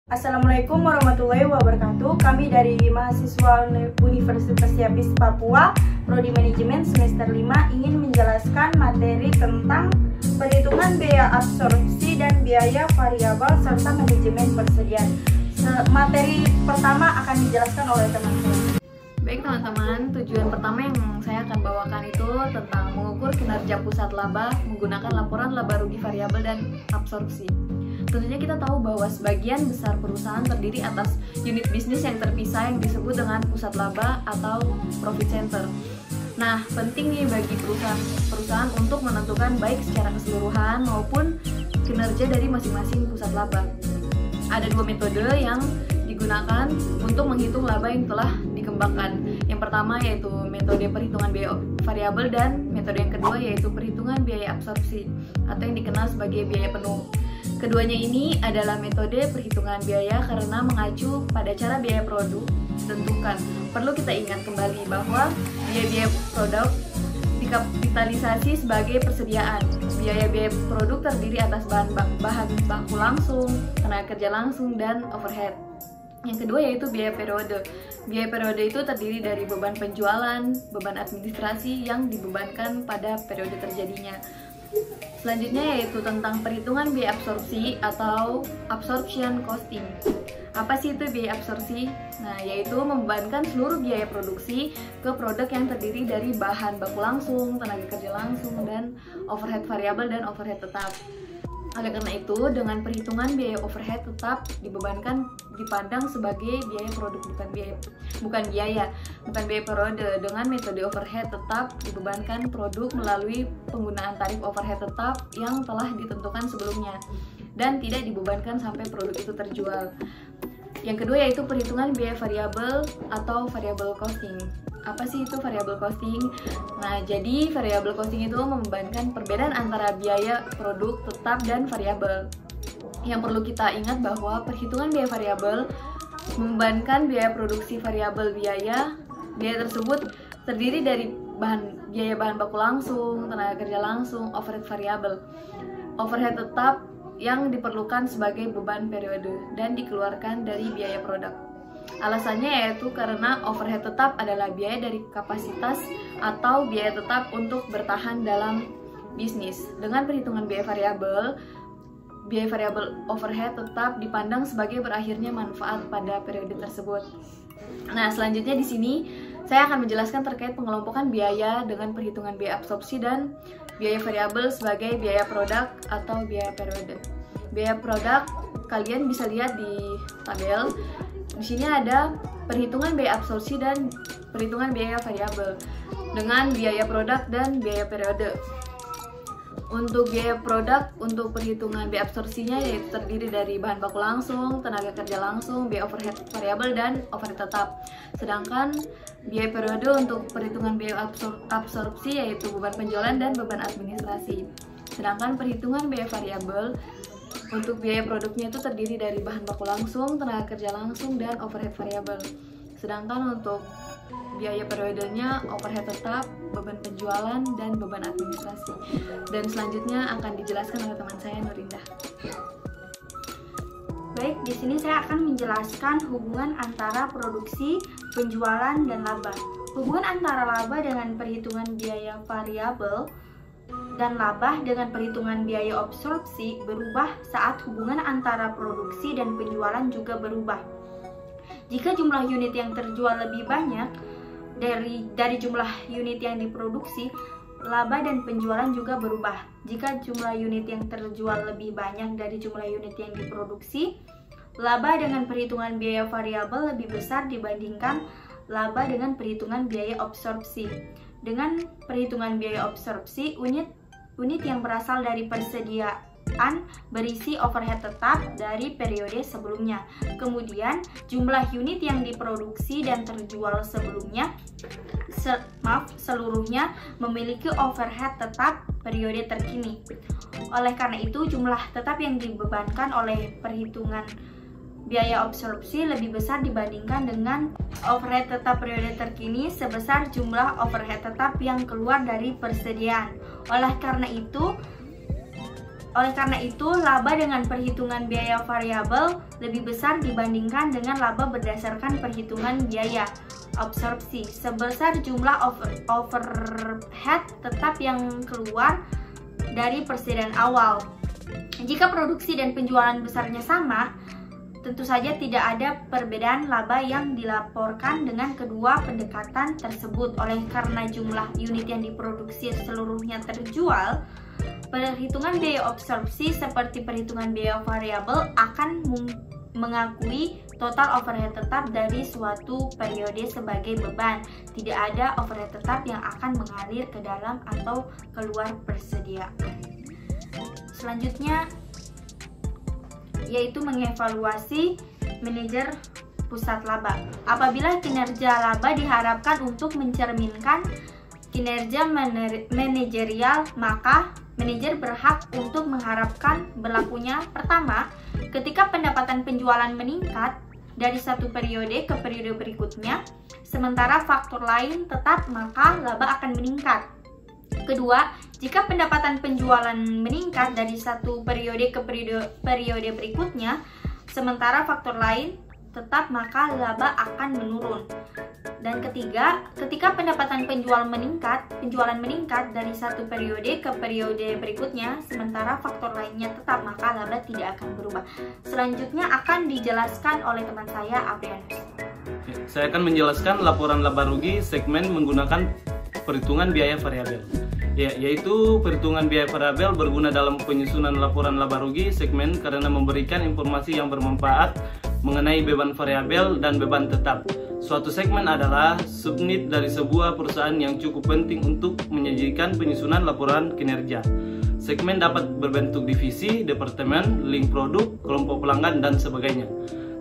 Assalamualaikum warahmatullahi wabarakatuh. Kami dari mahasiswa Universitas Yapis Papua, Prodi Manajemen semester 5 ingin menjelaskan materi tentang perhitungan biaya absorpsi dan biaya variabel serta manajemen persediaan. Materi pertama akan dijelaskan oleh teman-teman. Baik teman-teman, tujuan pertama yang saya akan bawakan itu tentang mengukur kinerja pusat laba menggunakan laporan laba rugi variabel dan absorpsi. Tentunya kita tahu bahwa sebagian besar perusahaan terdiri atas unit bisnis yang terpisah yang disebut dengan pusat laba atau profit center. Nah, penting nih bagi perusahaan untuk menentukan baik secara keseluruhan maupun kinerja dari masing-masing pusat laba. Ada dua metode yang digunakan untuk menghitung laba yang telah dikembangkan. Yang pertama yaitu metode perhitungan biaya variabel dan metode yang kedua yaitu perhitungan biaya absorpsi atau yang dikenal sebagai biaya penuh. Keduanya ini adalah metode perhitungan biaya karena mengacu pada cara biaya produk ditentukan. Perlu kita ingat kembali bahwa biaya produk dikapitalisasi sebagai persediaan. Biaya produk terdiri atas bahan baku langsung, tenaga kerja langsung, dan overhead. Yang kedua yaitu biaya periode. Biaya periode itu terdiri dari beban penjualan, beban administrasi yang dibebankan pada periode terjadinya. Selanjutnya yaitu tentang perhitungan biaya absorpsi atau absorption costing. Apa sih itu biaya absorpsi? Nah, yaitu membebankan seluruh biaya produksi ke produk yang terdiri dari bahan baku langsung, tenaga kerja langsung, dan overhead variabel dan overhead tetap. Oleh karena itu, dengan perhitungan biaya overhead tetap dipandang sebagai biaya produk bukan biaya periode. Dengan metode overhead tetap dibebankan produk melalui penggunaan tarif overhead tetap yang telah ditentukan sebelumnya dan tidak dibebankan sampai produk itu terjual. Yang kedua yaitu perhitungan biaya variabel atau variable costing. Apa sih itu variable costing? Nah, jadi variable costing itu membebankan perbedaan antara biaya produk tetap dan variabel. Yang perlu kita ingat bahwa perhitungan biaya variabel membebankan biaya produksi variabel biaya tersebut terdiri dari biaya bahan baku langsung, tenaga kerja langsung, overhead variabel. Overhead tetap yang diperlukan sebagai beban periode dan dikeluarkan dari biaya produk. Alasannya yaitu karena overhead tetap adalah biaya dari kapasitas atau biaya tetap untuk bertahan dalam bisnis. Dengan perhitungan biaya variabel overhead tetap dipandang sebagai berakhirnya manfaat pada periode tersebut. Nah, selanjutnya di sini saya akan menjelaskan terkait pengelompokan biaya dengan perhitungan biaya absorpsi dan biaya variabel sebagai biaya produk atau biaya periode. Biaya produk kalian bisa lihat di tabel. Di sini ada perhitungan biaya absorpsi dan perhitungan biaya variabel dengan biaya produk dan biaya periode. Untuk biaya produk, untuk perhitungan biaya absorpsinya yaitu terdiri dari bahan baku langsung, tenaga kerja langsung, biaya overhead variabel, dan overhead tetap. Sedangkan biaya periode untuk perhitungan biaya absorpsi yaitu beban penjualan dan beban administrasi. Sedangkan perhitungan biaya variabel untuk biaya produknya itu terdiri dari bahan baku langsung, tenaga kerja langsung, dan overhead variabel. Sedangkan untuk biaya periodenya overhead tetap, beban penjualan, dan beban administrasi. Dan selanjutnya akan dijelaskan oleh teman saya Nurindah. Baik, di sini saya akan menjelaskan hubungan antara produksi, penjualan, dan laba. Hubungan antara laba dengan perhitungan biaya variabel dan laba dengan perhitungan biaya absorpsi berubah saat hubungan antara produksi dan penjualan juga berubah. Jika jumlah unit yang terjual lebih banyak dari jumlah unit yang diproduksi, laba dan penjualan juga berubah. Jika jumlah unit yang terjual lebih banyak dari jumlah unit yang diproduksi, laba dengan perhitungan biaya variabel lebih besar dibandingkan laba dengan perhitungan biaya absorpsi. Dengan perhitungan biaya absorpsi, unit yang berasal dari persediaan berisi overhead tetap dari periode sebelumnya. Kemudian, jumlah unit yang diproduksi dan terjual sebelumnya seluruhnya memiliki overhead tetap periode terkini. Oleh karena itu, jumlah tetap yang dibebankan oleh perhitungan biaya absorpsi lebih besar dibandingkan dengan overhead tetap periode terkini sebesar jumlah overhead tetap yang keluar dari persediaan. Oleh karena itu, Oleh karena itu, laba dengan perhitungan biaya variabel lebih besar dibandingkan dengan laba berdasarkan perhitungan biaya absorpsi sebesar jumlah overhead tetap yang keluar dari persediaan awal. Jika produksi dan penjualan besarnya sama, tentu saja tidak ada perbedaan laba yang dilaporkan dengan kedua pendekatan tersebut. Oleh karena jumlah unit yang diproduksi seluruhnya terjual, perhitungan biaya absorpsi seperti perhitungan biaya variabel akan mengakui total overhead tetap dari suatu periode sebagai beban. Tidak ada overhead tetap yang akan mengalir ke dalam atau keluar persediaan. Selanjutnya yaitu mengevaluasi manajer pusat laba. Apabila kinerja laba diharapkan untuk mencerminkan kinerja manajerial, maka manajer berhak untuk mengharapkan berlakunya pertama, ketika pendapatan penjualan meningkat dari satu periode ke periode berikutnya, sementara faktor lain tetap, maka laba akan meningkat. Kedua, jika pendapatan penjualan meningkat dari satu periode ke periode berikutnya, sementara faktor lain tetap, maka laba akan menurun. Dan ketiga, ketika pendapatan penjualan meningkat dari satu periode ke periode berikutnya, sementara faktor lainnya tetap, maka laba tidak akan berubah. Selanjutnya akan dijelaskan oleh teman saya, Abrianus. Saya akan menjelaskan laporan laba rugi segmen menggunakan perhitungan biaya variabel. Yaitu perhitungan biaya variabel berguna dalam penyusunan laporan laba rugi segmen karena memberikan informasi yang bermanfaat mengenai beban variabel dan beban tetap. Suatu segmen adalah subunit dari sebuah perusahaan yang cukup penting untuk menyajikan penyusunan laporan kinerja. Segmen dapat berbentuk divisi, departemen, link produk, kelompok pelanggan, dan sebagainya.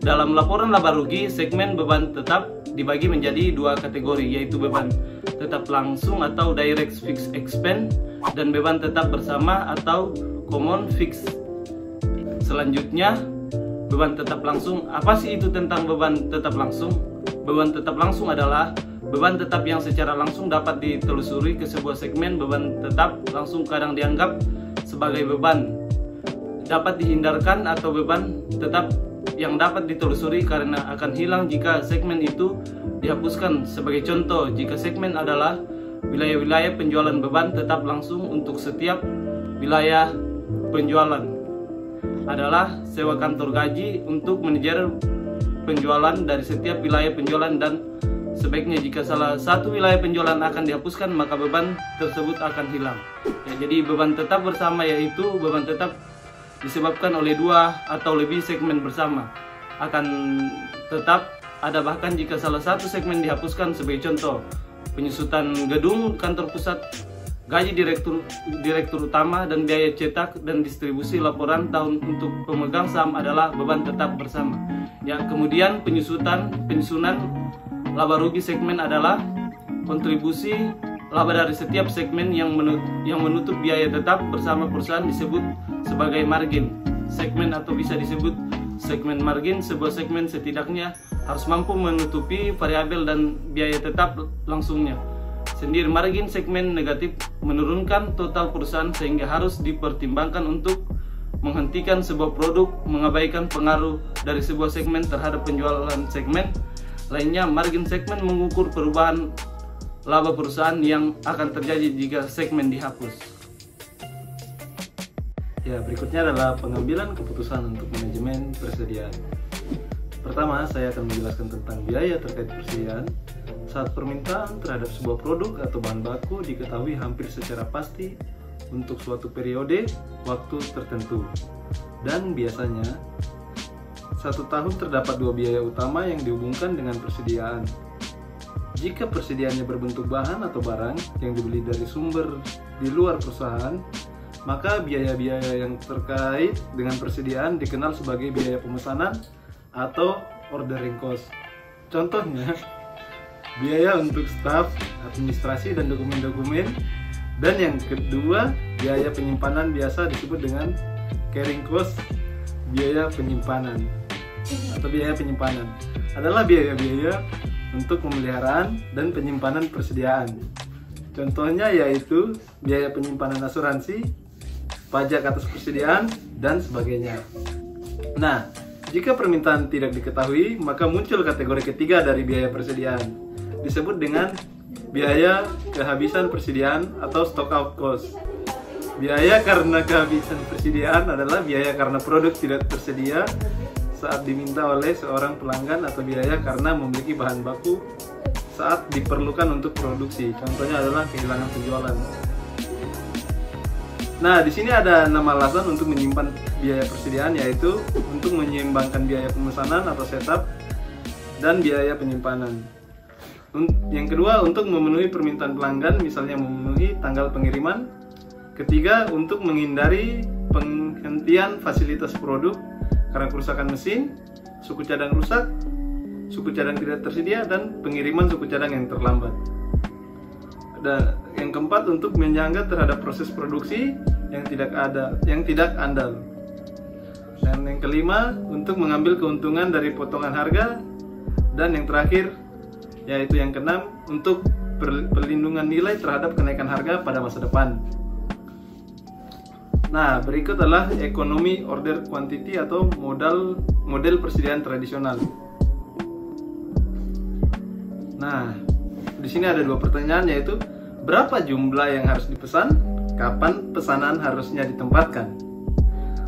Dalam laporan laba rugi, segmen beban tetap dibagi menjadi dua kategori, yaitu beban tetap langsung atau direct fixed expense dan beban tetap bersama atau common fixed. Selanjutnya, beban tetap langsung. Apa sih itu tentang beban tetap langsung? Beban tetap langsung adalah beban tetap yang secara langsung dapat ditelusuri ke sebuah segmen. Beban tetap langsung kadang dianggap sebagai beban dapat dihindarkan atau beban tetap yang dapat ditelusuri karena akan hilang jika segmen itu dihapuskan. Sebagai contoh, jika segmen adalah wilayah-wilayah penjualan, beban tetap langsung untuk setiap wilayah penjualan adalah sewa kantor gaji untuk manajer penjualan dari setiap wilayah penjualan, dan sebaiknya jika salah satu wilayah penjualan akan dihapuskan, maka beban tersebut akan hilang. Jadi beban tetap bersama yaitu beban tetap disebabkan oleh dua atau lebih segmen bersama akan tetap ada, bahkan jika salah satu segmen dihapuskan. Sebagai contoh, penyusutan gedung kantor pusat, gaji direktur utama, dan biaya cetak dan distribusi laporan tahun untuk pemegang saham adalah beban tetap bersama. Kemudian penyusunan laba rugi segmen adalah kontribusi laba dari setiap segmen yang menutup biaya tetap bersama perusahaan disebut sebagai margin segmen, atau bisa disebut segmen margin. Sebuah segmen setidaknya harus mampu menutupi variabel dan biaya tetap langsungnya sendiri. Margin segmen negatif menurunkan total perusahaan sehingga harus dipertimbangkan untuk menghentikan sebuah produk, mengabaikan pengaruh dari sebuah segmen terhadap penjualan segmen lainnya. Margin segmen mengukur perubahan laba perusahaan yang akan terjadi jika segmen dihapus. Berikutnya adalah pengambilan keputusan untuk manajemen persediaan. Pertama, saya akan menjelaskan tentang biaya terkait persediaan saat permintaan terhadap sebuah produk atau bahan baku diketahui hampir secara pasti untuk suatu periode waktu tertentu, dan biasanya satu tahun terdapat dua biaya utama yang dihubungkan dengan persediaan. Jika persediaannya berbentuk bahan atau barang yang dibeli dari sumber di luar perusahaan, maka biaya-biaya yang terkait dengan persediaan dikenal sebagai biaya pemesanan atau ordering cost. Contohnya, biaya untuk staf, administrasi, dan dokumen-dokumen. Dan yang kedua, biaya penyimpanan biasa disebut dengan carrying cost. Biaya penyimpanan atau biaya penyimpanan adalah biaya-biaya untuk pemeliharaan dan penyimpanan persediaan. Contohnya yaitu biaya penyimpanan asuransi, pajak atas persediaan, dan sebagainya. Nah, jika permintaan tidak diketahui, maka muncul kategori ketiga dari biaya persediaan, disebut dengan biaya kehabisan persediaan atau stock out cost. Biaya karena kehabisan persediaan adalah biaya karena produk tidak tersedia saat diminta oleh seorang pelanggan, atau biaya karena memiliki bahan baku saat diperlukan untuk produksi. Contohnya adalah kehilangan penjualan. Nah, di sini ada 6 alasan untuk menyimpan biaya persediaan, yaitu untuk menyeimbangkan biaya pemesanan atau setup dan biaya penyimpanan. Yang kedua, untuk memenuhi permintaan pelanggan, misalnya memenuhi tanggal pengiriman. Ketiga, untuk menghindari penghentian fasilitas produk karena kerusakan mesin, suku cadang rusak, suku cadang tidak tersedia, dan pengiriman suku cadang yang terlambat. Dan yang keempat, untuk menyangga terhadap proses produksi yang tidak andal. Dan yang kelima, untuk mengambil keuntungan dari potongan harga. Dan yang terakhir, yaitu yang keenam, untuk perlindungan nilai terhadap kenaikan harga pada masa depan. Nah, berikut adalah ekonomi order quantity atau model persediaan tradisional. Nah, di sini ada 2 pertanyaan, yaitu berapa jumlah yang harus dipesan, kapan pesanan harusnya ditempatkan.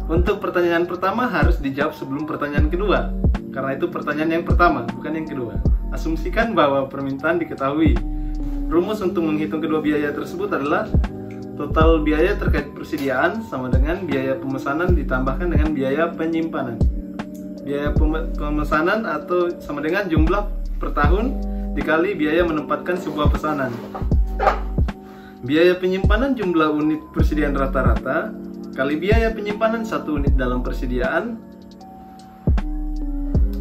Untuk pertanyaan pertama harus dijawab sebelum pertanyaan kedua, karena itu pertanyaan yang pertama, bukan yang kedua. Asumsikan bahwa permintaan diketahui. Rumus untuk menghitung kedua biaya tersebut adalah total biaya terkait persediaan sama dengan biaya pemesanan ditambahkan dengan biaya penyimpanan. Biaya pemesanan atau sama dengan jumlah per tahun dikali biaya menempatkan sebuah pesanan. Biaya penyimpanan jumlah unit persediaan rata-rata kali biaya penyimpanan 1 unit dalam persediaan.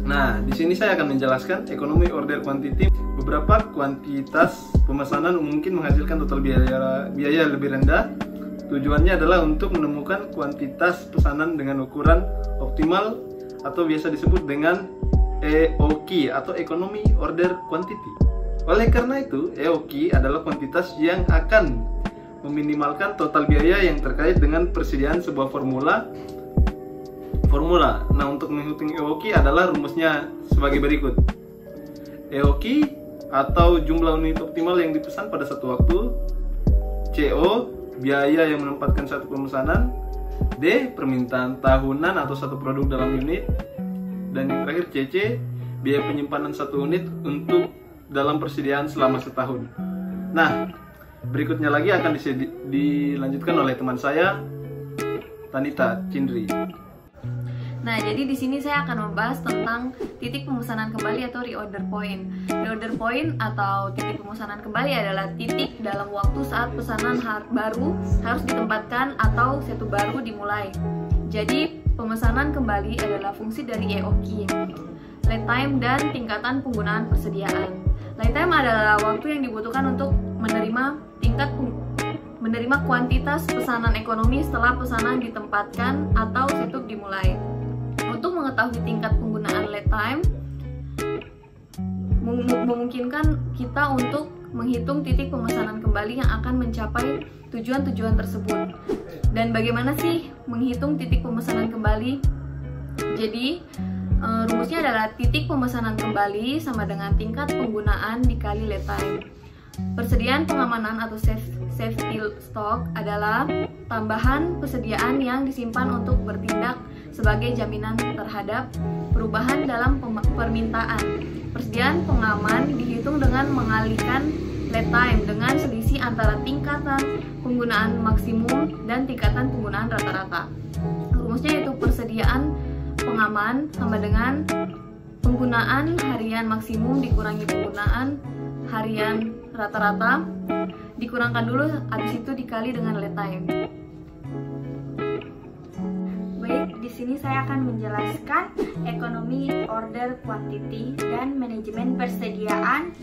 Nah, di sini saya akan menjelaskan ekonomi order quantity. Beberapa kuantitas pemesanan mungkin menghasilkan total biaya lebih rendah. Tujuannya adalah untuk menemukan kuantitas pesanan dengan ukuran optimal atau biasa disebut dengan EOQ atau Economy Order Quantity. Oleh karena itu, EOQ adalah kuantitas yang akan meminimalkan total biaya yang terkait dengan persediaan sebuah formula. Nah, untuk menghitung EOQ adalah rumusnya sebagai berikut. EOQ atau jumlah unit optimal yang dipesan pada satu waktu. CO, biaya yang menempatkan satu pemesanan. D, permintaan tahunan atau satu produk dalam unit. Dan yang terakhir CC, biaya penyimpanan satu unit untuk dalam persediaan selama setahun. Nah, berikutnya lagi akan dilanjutkan oleh teman saya, Tanita Cindri. Nah, jadi di sini saya akan membahas tentang titik pemesanan kembali atau reorder point. Reorder point atau titik pemesanan kembali adalah titik dalam waktu saat pesanan baru harus ditempatkan atau setu baru dimulai. Jadi, pemesanan kembali adalah fungsi dari EOQ, lead time dan tingkatan penggunaan persediaan. Lead time adalah waktu yang dibutuhkan untuk menerima kuantitas pesanan ekonomi setelah pesanan ditempatkan atau setup dimulai. Untuk mengetahui tingkat penggunaan lead time, memungkinkan kita untuk menghitung titik pemesanan kembali yang akan mencapai tujuan-tujuan tersebut. Dan bagaimana sih menghitung titik pemesanan kembali? Jadi, rumusnya adalah titik pemesanan kembali sama dengan tingkat penggunaan dikali lead time. Persediaan pengamanan atau safety stock adalah tambahan persediaan yang disimpan untuk bertindak sebagai jaminan terhadap perubahan dalam permintaan. Persediaan pengaman dihitung dengan mengalihkan lead time dengan selisih antara tingkatan penggunaan maksimum dan tingkatan penggunaan rata-rata. Rumusnya yaitu persediaan pengaman sama dengan penggunaan harian maksimum dikurangi penggunaan harian rata-rata, dikurangkan dulu, habis itu dikali dengan lead time. Baik, di sini saya akan menjelaskan ekonomi order quantity dan manajemen persediaan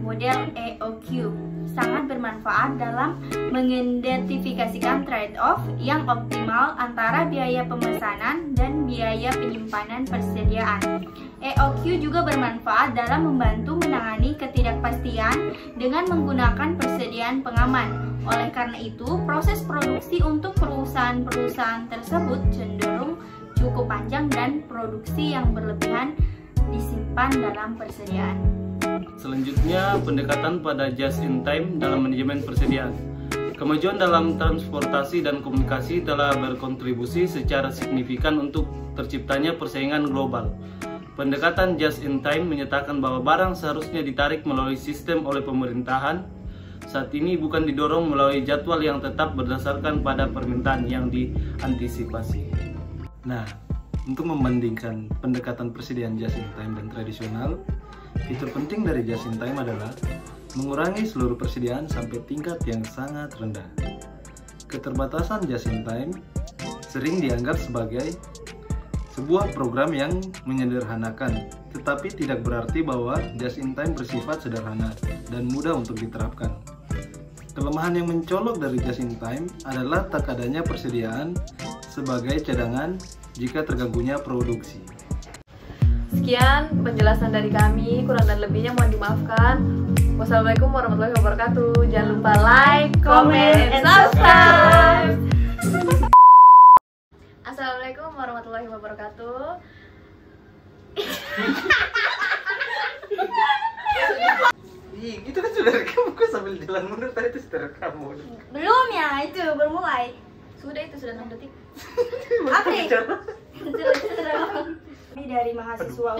model EOQ. Sangat bermanfaat dalam mengidentifikasikan trade-off yang optimal antara biaya pemesanan dan biaya penyimpanan persediaan. EOQ juga bermanfaat dalam membantu menangani ketidakpastian dengan menggunakan persediaan pengaman. Oleh karena itu, proses produksi untuk perusahaan-perusahaan tersebut cenderung cukup panjang dan produksi yang berlebihan disimpan dalam persediaan. Selanjutnya, pendekatan pada just in time dalam manajemen persediaan. Kemajuan dalam transportasi dan komunikasi telah berkontribusi secara signifikan untuk terciptanya persaingan global. Pendekatan just in time menyatakan bahwa barang seharusnya ditarik melalui sistem oleh pemerintahan. Saat ini bukan didorong melalui jadwal yang tetap berdasarkan pada permintaan yang diantisipasi. Nah, untuk membandingkan pendekatan persediaan just in time dan tradisional, fitur penting dari just in time adalah mengurangi seluruh persediaan sampai tingkat yang sangat rendah. Keterbatasan just in time sering dianggap sebagai sebuah program yang menyederhanakan, tetapi tidak berarti bahwa just in time bersifat sederhana dan mudah untuk diterapkan. Kelemahan yang mencolok dari just in time adalah tak adanya persediaan sebagai cadangan jika terganggunya produksi. Sekian penjelasan dari kami, kurang dan lebihnya mohon dimaafkan. Wassalamualaikum warahmatullahi wabarakatuh. Jangan lupa like, comment, and subscribe. Assalamualaikum warahmatullahi wabarakatuh. Ih, itu kan sudah rekam, kok sambil jalan mundur tadi itu sudah rekam. Belum ya, itu baru mulai. Sudah, itu sudah 6 detik. Apa nih? Ini dari mahasiswa.